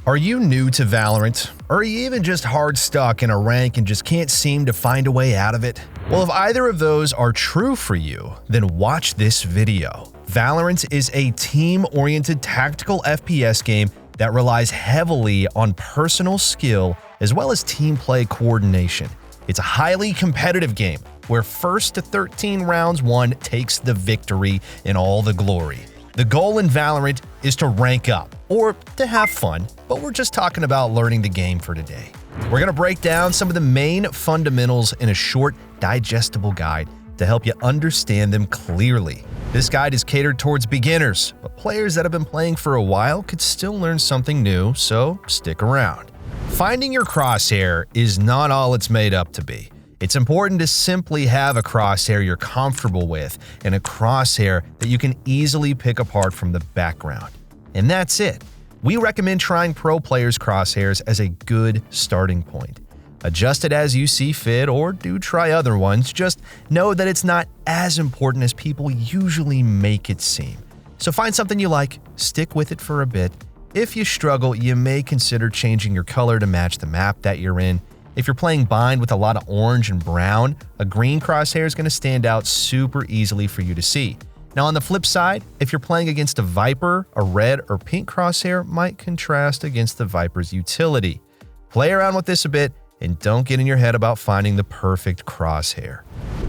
Are you new to Valorant? Or are you even just hard stuck in a rank and just can't seem to find a way out of it? Well, if either of those are true for you, then watch this video. Valorant is a team-oriented tactical FPS game that relies heavily on personal skill as well as team play coordination. It's a highly competitive game where first to 13 rounds won takes the victory in all the glory. The goal in Valorant is to rank up, or to have fun, but we're just talking about learning the game for today. We're going to break down some of the main fundamentals in a short, digestible guide to help you understand them clearly. This guide is catered towards beginners, but players that have been playing for a while could still learn something new, so stick around. Finding your crosshair is not all it's made up to be. It's important to simply have a crosshair you're comfortable with and a crosshair that you can easily pick apart from the background. And that's it. We recommend trying pro players' crosshairs as a good starting point. Adjust it as you see fit or do try other ones, just know that it's not as important as people usually make it seem. So find something you like, stick with it for a bit. If you struggle, you may consider changing your color to match the map that you're in. If you're playing bind with a lot of orange and brown, a green crosshair is going to stand out super easily for you to see. Now on the flip side, if you're playing against a Viper, a red or pink crosshair might contrast against the Viper's utility. Play around with this a bit and don't get in your head about finding the perfect crosshair.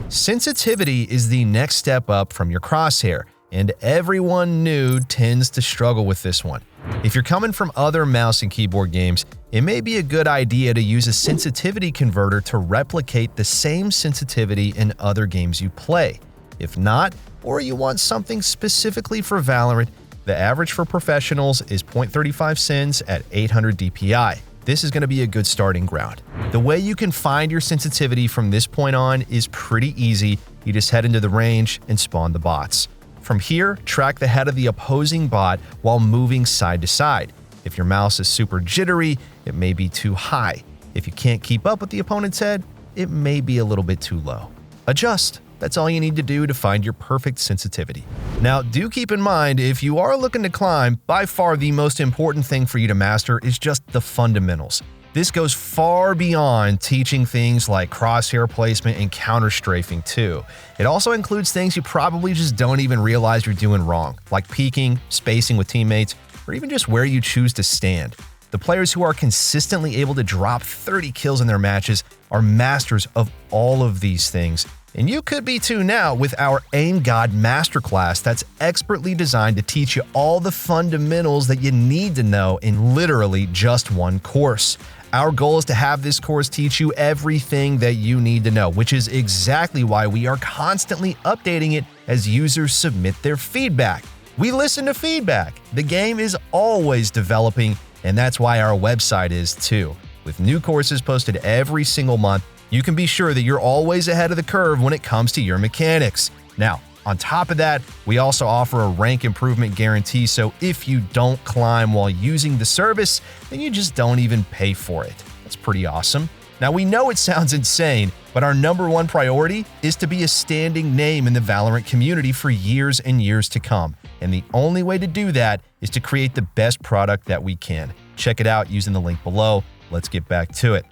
Sensitivity is the next step up from your crosshair, and everyone new tends to struggle with this one. If you're coming from other mouse and keyboard games, it may be a good idea to use a sensitivity converter to replicate the same sensitivity in other games you play. If not, or you want something specifically for Valorant, the average for professionals is 0.35 sens at 800 DPI. This is going to be a good starting ground. The way you can find your sensitivity from this point on is pretty easy. You just head into the range and spawn the bots. From here, track the head of the opposing bot while moving side to side. If your mouse is super jittery, it may be too high. If you can't keep up with the opponent's head, it may be a little bit too low. Adjust. That's all you need to do to find your perfect sensitivity. Now, do keep in mind, if you are looking to climb, by far the most important thing for you to master is just the fundamentals. This goes far beyond teaching things like crosshair placement and counter strafing too. It also includes things you probably just don't even realize you're doing wrong, like peeking, spacing with teammates, or even just where you choose to stand. The players who are consistently able to drop 30 kills in their matches are masters of all of these things. And you could be too now with our Aim God Masterclass that's expertly designed to teach you all the fundamentals that you need to know in literally just one course. Our goal is to have this course teach you everything that you need to know, which is exactly why we are constantly updating it as users submit their feedback. We listen to feedback. The game is always developing, and that's why our website is too. With new courses posted every single month, you can be sure that you're always ahead of the curve when it comes to your mechanics. Now, on top of that, we also offer a rank improvement guarantee, so if you don't climb while using the service, then you just don't even pay for it. That's pretty awesome. Now, we know it sounds insane, but our #1 priority is to be a standing name in the Valorant community for years and years to come. And the only way to do that is to create the best product that we can. Check it out using the link below. Let's get back to it.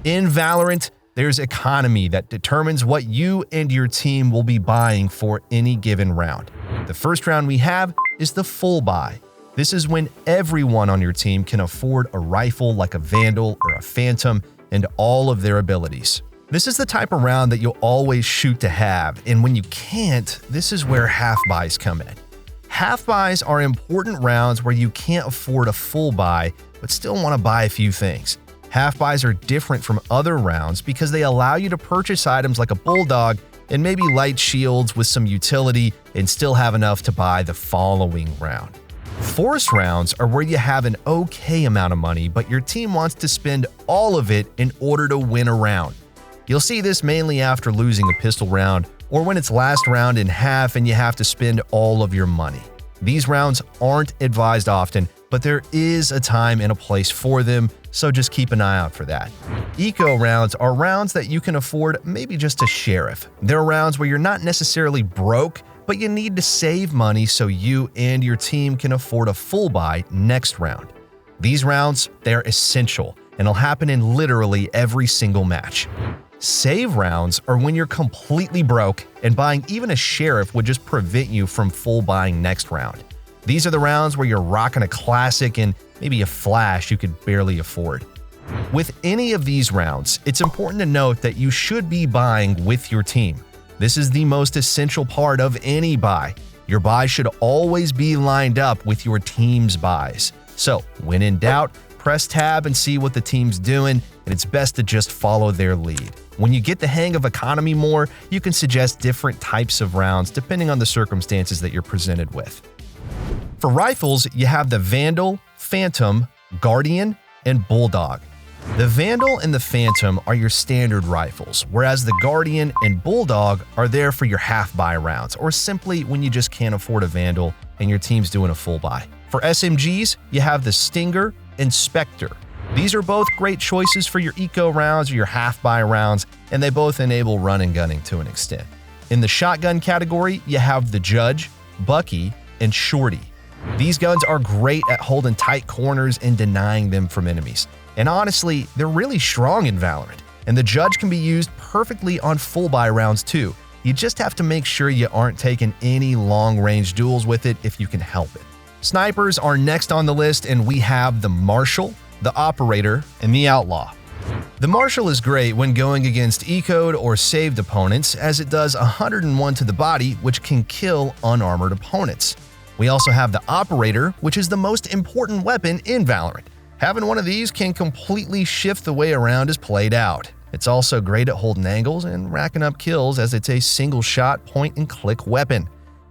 In Valorant, there's economy that determines what you and your team will be buying for any given round. The first round we have is the full buy. This is when everyone on your team can afford a rifle like a Vandal or a Phantom and all of their abilities. This is the type of round that you'll always shoot to have, and when you can't, this is where half buys come in. Half buys are important rounds where you can't afford a full buy, but still want to buy a few things. Half buys are different from other rounds because they allow you to purchase items like a Bulldog and maybe light shields with some utility and still have enough to buy the following round. Force rounds are where you have an okay amount of money, but your team wants to spend all of it in order to win a round. You'll see this mainly after losing a pistol round or when it's last round in half and you have to spend all of your money. These rounds aren't advised often, but there is a time and a place for them, so just keep an eye out for that. Eco rounds are rounds that you can afford maybe just a sheriff. They're rounds where you're not necessarily broke, but you need to save money so you and your team can afford a full buy next round. These rounds, they're essential, and will happen in literally every single match. Save rounds are when you're completely broke and buying even a sheriff would just prevent you from full buying next round. These are the rounds where you're rocking a classic and maybe a flash you could barely afford. With any of these rounds, it's important to note that you should be buying with your team. This is the most essential part of any buy. Your buy should always be lined up with your team's buys. So, when in doubt, press tab and see what the team's doing, and it's best to just follow their lead. When you get the hang of economy more, you can suggest different types of rounds depending on the circumstances that you're presented with. For rifles, you have the Vandal, Phantom, Guardian, and Bulldog. The Vandal and the Phantom are your standard rifles, whereas the Guardian and Bulldog are there for your half-buy rounds, or simply when you just can't afford a Vandal and your team's doing a full buy. For SMGs, you have the Stinger and Spectre. These are both great choices for your eco rounds or your half-buy rounds, and they both enable run and gunning to an extent. In the shotgun category, you have the Judge, Bucky, and Shorty. These guns are great at holding tight corners and denying them from enemies. And honestly, they're really strong in Valorant, and the Judge can be used perfectly on full buy rounds too. You just have to make sure you aren't taking any long-range duels with it if you can help it. Snipers are next on the list, and we have the Marshal, the Operator, and the Outlaw. The Marshal is great when going against ecoed or saved opponents, as it does 101 to the body, which can kill unarmored opponents. We also have the Operator, which is the most important weapon in Valorant. Having one of these can completely shift the way a round is played out. It's also great at holding angles and racking up kills, as it's a single-shot point-and-click weapon.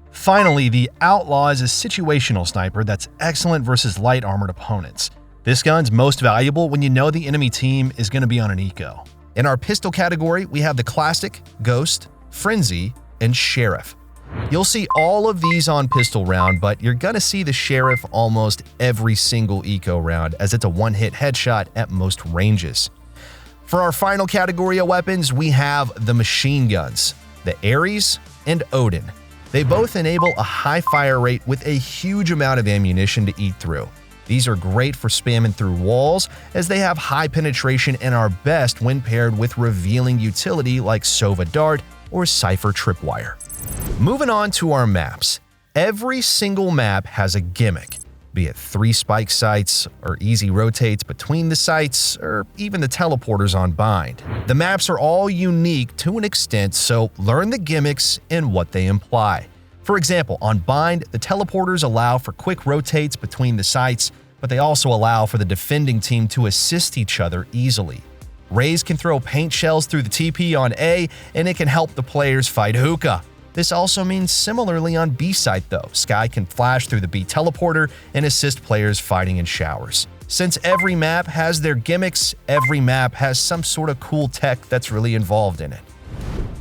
Finally, the Outlaw is a situational sniper that's excellent versus light-armored opponents. This gun's most valuable when you know the enemy team is going to be on an eco. In our pistol category, we have the Classic, Ghost, Frenzy, and Sheriff. You'll see all of these on pistol round, but you're gonna see the Sheriff almost every single eco round, as it's a one-hit headshot at most ranges. For our final category of weapons, we have the machine guns, the Ares and Odin. They both enable a high fire rate with a huge amount of ammunition to eat through. These are great for spamming through walls, as they have high penetration and are best when paired with revealing utility like Sova Dart or Cypher Tripwire. Moving on to our maps. Every single map has a gimmick, be it 3 spike sites, or easy rotates between the sites, or even the teleporters on Bind. The maps are all unique to an extent, so learn the gimmicks and what they imply. For example, on Bind, the teleporters allow for quick rotates between the sites, but they also allow for the defending team to assist each other easily. Raze can throw paint shells through the TP on A, and it can help the players fight hookah. This also means similarly on B site though. Skye can flash through the B teleporter and assist players fighting in showers. Since every map has their gimmicks, every map has some sort of cool tech that's really involved in it.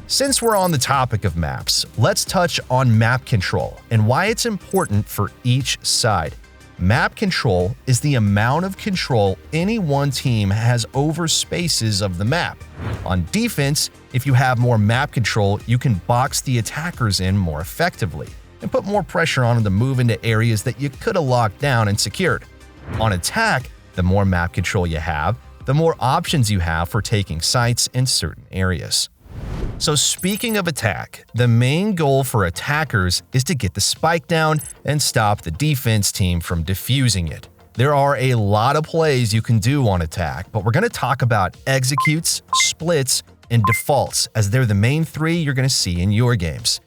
Since we're on the topic of maps, let's touch on map control and why it's important for each side. Map control is the amount of control any one team has over spaces of the map. On defense, if you have more map control, you can box the attackers in more effectively and put more pressure on them to move into areas that you could have locked down and secured. On attack, the more map control you have, the more options you have for taking sites in certain areas. So speaking of attack, the main goal for attackers is to get the spike down and stop the defense team from defusing it. There are a lot of plays you can do on attack, but we're going to talk about executes, splits, and defaults, as they're the main 3 you're going to see in your games.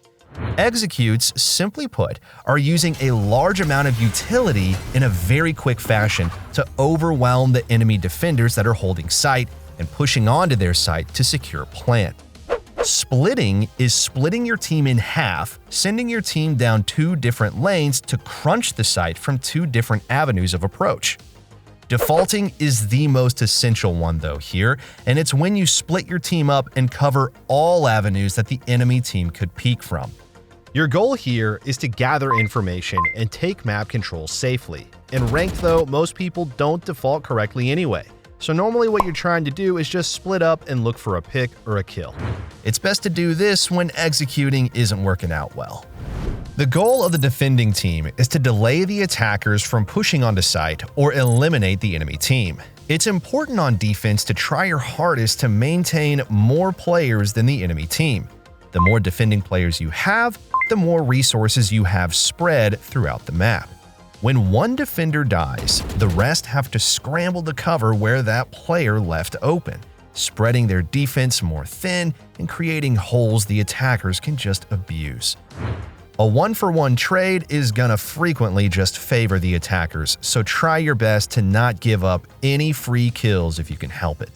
Executes, simply put, are using a large amount of utility in a very quick fashion to overwhelm the enemy defenders that are holding site and pushing onto their site to secure plant. Splitting is splitting your team in half, sending your team down 2 different lanes to crunch the site from 2 different avenues of approach. Defaulting is the most essential one though here, and it's when you split your team up and cover all avenues that the enemy team could peek from. Your goal here is to gather information and take map control safely. In ranked though, most people don't default correctly anyway. So normally what you're trying to do is just split up and look for a pick or a kill. It's best to do this when executing isn't working out well. The goal of the defending team is to delay the attackers from pushing onto site or eliminate the enemy team. It's important on defense to try your hardest to maintain more players than the enemy team. The more defending players you have, the more resources you have spread throughout the map. When one defender dies, the rest have to scramble to cover where that player left open, spreading their defense more thin and creating holes the attackers can just abuse. A one-for-one trade is gonna frequently just favor the attackers, so try your best to not give up any free kills if you can help it.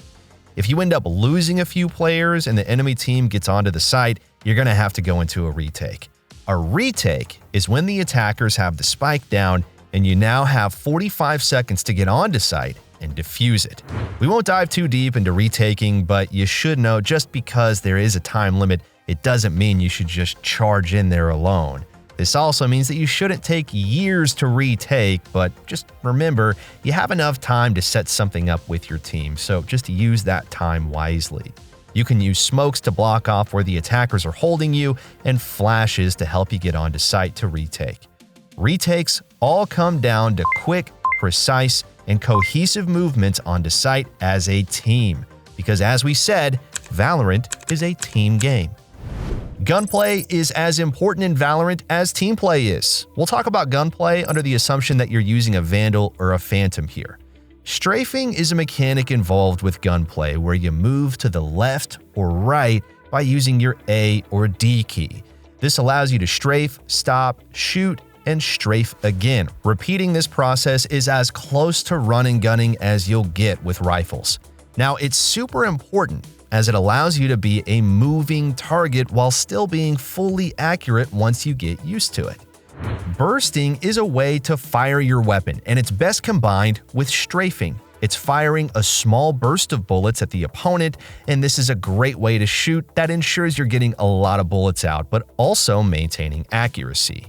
If you end up losing a few players and the enemy team gets onto the site, you're gonna have to go into a retake. A retake is when the attackers have the spike down and you now have 45 seconds to get onto site and defuse it. We won't dive too deep into retaking, but you should know just because there is a time limit, it doesn't mean you should just charge in there alone. This also means that you shouldn't take years to retake, but just remember, you have enough time to set something up with your team, so just use that time wisely. You can use smokes to block off where the attackers are holding you, and flashes to help you get onto site to retake. Retakes all come down to quick, precise, and cohesive movements onto site as a team, because as we said, Valorant is a team game. Gunplay is as important in Valorant as team play is. We'll talk about gunplay under the assumption that you're using a Vandal or a Phantom here. Strafing is a mechanic involved with gunplay where you move to the left or right by using your A or D key. This allows you to strafe, stop, shoot, and strafe again. Repeating this process is as close to run and gunning as you'll get with rifles. Now, it's super important as it allows you to be a moving target while still being fully accurate once you get used to it. Bursting is a way to fire your weapon, and it's best combined with strafing. It's firing a small burst of bullets at the opponent, and this is a great way to shoot that ensures you're getting a lot of bullets out, but also maintaining accuracy.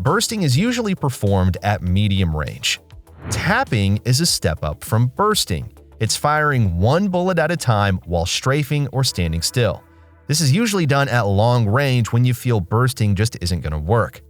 Bursting is usually performed at medium range. Tapping is a step up from bursting. It's firing one bullet at a time while strafing or standing still. This is usually done at long range when you feel bursting just isn't going to work.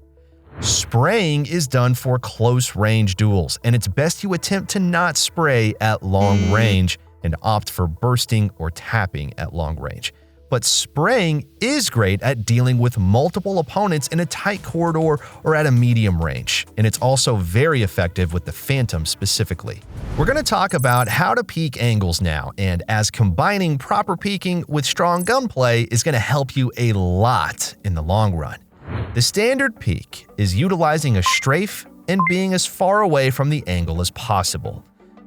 Spraying is done for close range duels, and it's best you attempt to not spray at long range and opt for bursting or tapping at long range. But spraying is great at dealing with multiple opponents in a tight corridor or at a medium range, and it's also very effective with the Phantom specifically. We're going to talk about how to peek angles now, and as combining proper peeking with strong gunplay is going to help you a lot in the long run. The standard peek is utilizing a strafe and being as far away from the angle as possible.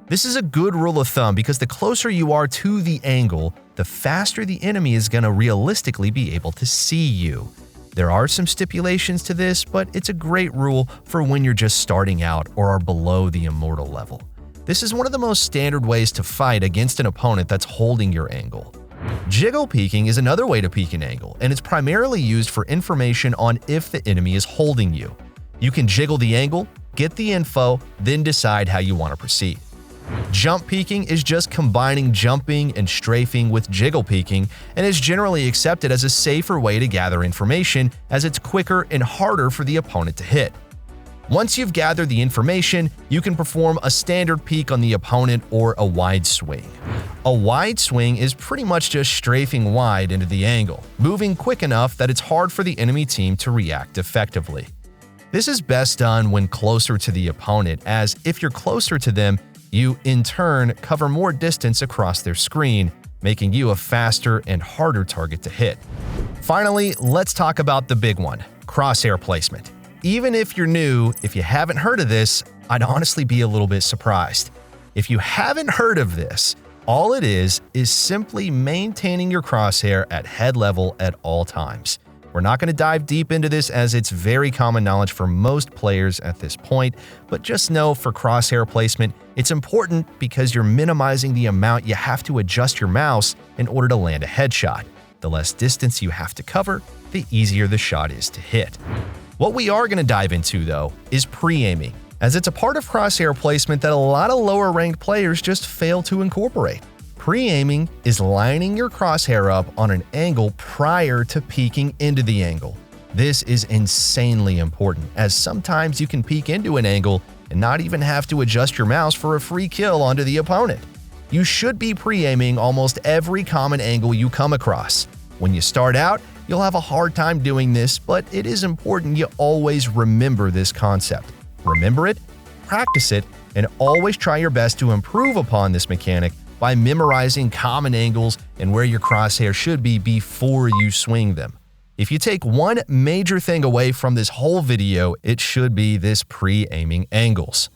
This is a good rule of thumb because the closer you are to the angle, the faster the enemy is going to realistically be able to see you. There are some stipulations to this, but it's a great rule for when you're just starting out or are below the immortal level. This is one of the most standard ways to fight against an opponent that's holding your angle. Jiggle peeking is another way to peek an angle, and it's primarily used for information on if the enemy is holding you. You can jiggle the angle, get the info, then decide how you want to proceed. Jump peeking is just combining jumping and strafing with jiggle peeking and is generally accepted as a safer way to gather information as it's quicker and harder for the opponent to hit. Once you've gathered the information, you can perform a standard peek on the opponent or a wide swing. A wide swing is pretty much just strafing wide into the angle, moving quick enough that it's hard for the enemy team to react effectively. This is best done when closer to the opponent, as if you're closer to them, you, in turn, cover more distance across their screen, making you a faster and harder target to hit. Finally, let's talk about the big one, Crosshair Placement. Even if you're new, if you haven't heard of this, I'd honestly be a little bit surprised. If you haven't heard of this, all it is simply maintaining your crosshair at head level at all times. We're not going to dive deep into this as it's very common knowledge for most players at this point, but just know for crosshair placement, it's important because you're minimizing the amount you have to adjust your mouse in order to land a headshot. The less distance you have to cover, the easier the shot is to hit. What we are going to dive into, though, is pre-aiming, as it's a part of crosshair placement that a lot of lower-ranked players just fail to incorporate. Pre-aiming is lining your crosshair up on an angle prior to peeking into the angle. This is insanely important, as sometimes you can peek into an angle and not even have to adjust your mouse for a free kill onto the opponent. You should be pre-aiming almost every common angle you come across. When you start out, you'll have a hard time doing this, but it is important you always remember this concept. Remember it, practice it, and always try your best to improve upon this mechanic by memorizing common angles and where your crosshair should be before you swing them. If you take one major thing away from this whole video, it should be this pre-aiming angles.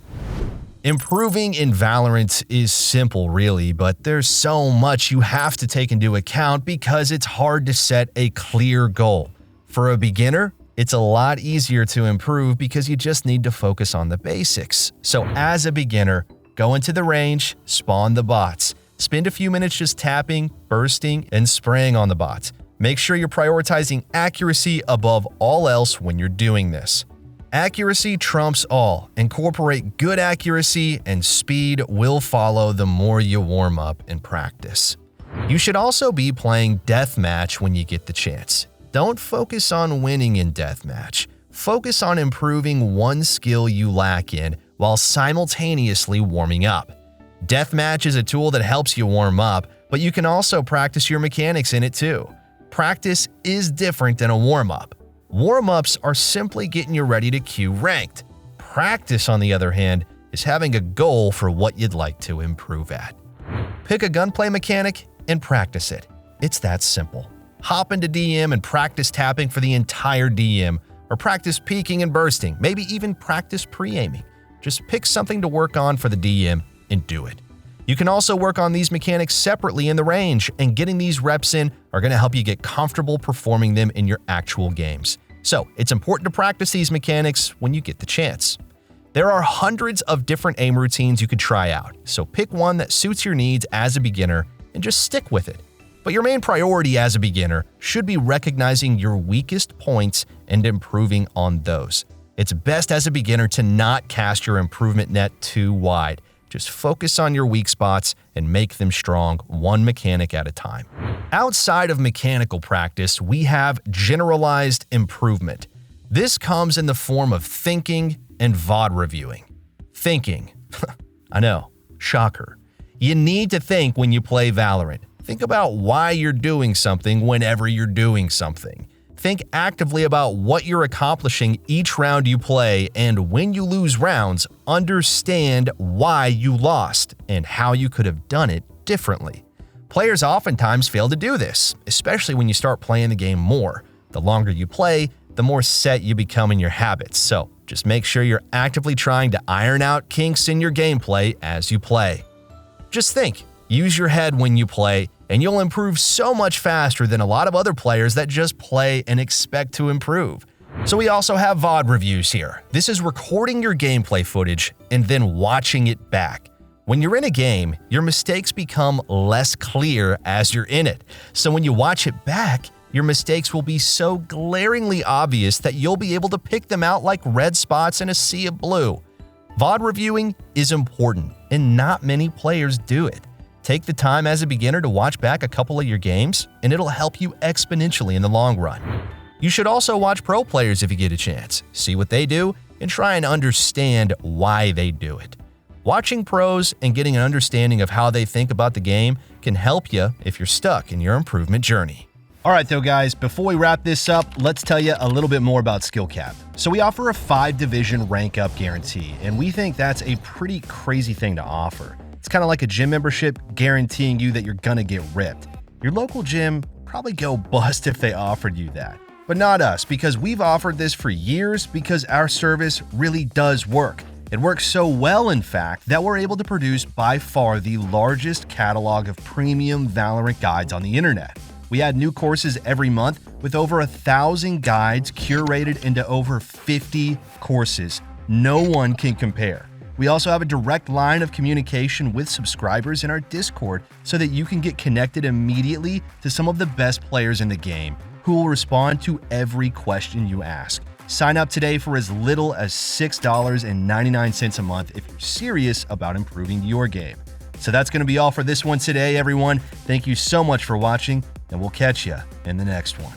Improving in Valorant is simple really, but there's so much you have to take into account because it's hard to set a clear goal. For a beginner, it's a lot easier to improve because you just need to focus on the basics. So as a beginner, go into the range, spawn the bots. Spend a few minutes just tapping, bursting, and spraying on the bots. Make sure you're prioritizing accuracy above all else when you're doing this. Accuracy trumps all. Incorporate good accuracy and speed will follow the more you warm up and practice. You should also be playing deathmatch when you get the chance. Don't focus on winning in deathmatch. Focus on improving one skill you lack in while simultaneously warming up. Deathmatch is a tool that helps you warm up, but you can also practice your mechanics in it too. Practice is different than a warm-up. Warm-ups are simply getting you ready to queue ranked. Practice, on the other hand, is having a goal for what you'd like to improve at. Pick a gunplay mechanic and practice it. It's that simple. Hop into DM and practice tapping for the entire DM, or practice peeking and bursting, maybe even practice pre-aiming. Just pick something to work on for the DM and do it. You can also work on these mechanics separately in the range, and getting these reps in are going to help you get comfortable performing them in your actual games. So it's important to practice these mechanics when you get the chance. There are hundreds of different aim routines you could try out, so pick one that suits your needs as a beginner and just stick with it. But your main priority as a beginner should be recognizing your weakest points and improving on those. It's best as a beginner to not cast your improvement net too wide. Just focus on your weak spots and make them strong, one mechanic at a time. Outside of mechanical practice, we have generalized improvement. This comes in the form of thinking and VOD reviewing. Thinking. I know, shocker. You need to think when you play Valorant. Think about why you're doing something whenever you're doing something. Think actively about what you're accomplishing each round you play, and when you lose rounds, understand why you lost and how you could have done it differently. Players oftentimes fail to do this, especially when you start playing the game more. The longer you play, the more set you become in your habits, so just make sure you're actively trying to iron out kinks in your gameplay as you play. Just think, use your head when you play, and you'll improve so much faster than a lot of other players that just play and expect to improve. So we also have VOD reviews here. This is recording your gameplay footage and then watching it back. When you're in a game, your mistakes become less clear as you're in it. So when you watch it back, your mistakes will be so glaringly obvious that you'll be able to pick them out like red spots in a sea of blue. VOD reviewing is important, and not many players do it. Take the time as a beginner to watch back a couple of your games, and it'll help you exponentially in the long run. You should also watch pro players if you get a chance. See what they do, and try and understand why they do it. Watching pros and getting an understanding of how they think about the game can help you if you're stuck in your improvement journey. Alright though guys, before we wrap this up, let's tell you a little bit more about SkillCapped. So we offer a 5-division rank up guarantee, and we think that's a pretty crazy thing to offer. It's kind of like a gym membership guaranteeing you that you're gonna get ripped. Your local gym probably go bust if they offered you that. But not us, because we've offered this for years because our service really does work. It works so well, in fact, that we're able to produce by far the largest catalog of premium Valorant guides on the internet. We add new courses every month with over 1,000 guides curated into over 50 courses. No one can compare. We also have a direct line of communication with subscribers in our Discord so that you can get connected immediately to some of the best players in the game who will respond to every question you ask. Sign up today for as little as $6.99 a month if you're serious about improving your game. So that's going to be all for this one today, everyone. Thank you so much for watching, and we'll catch you in the next one.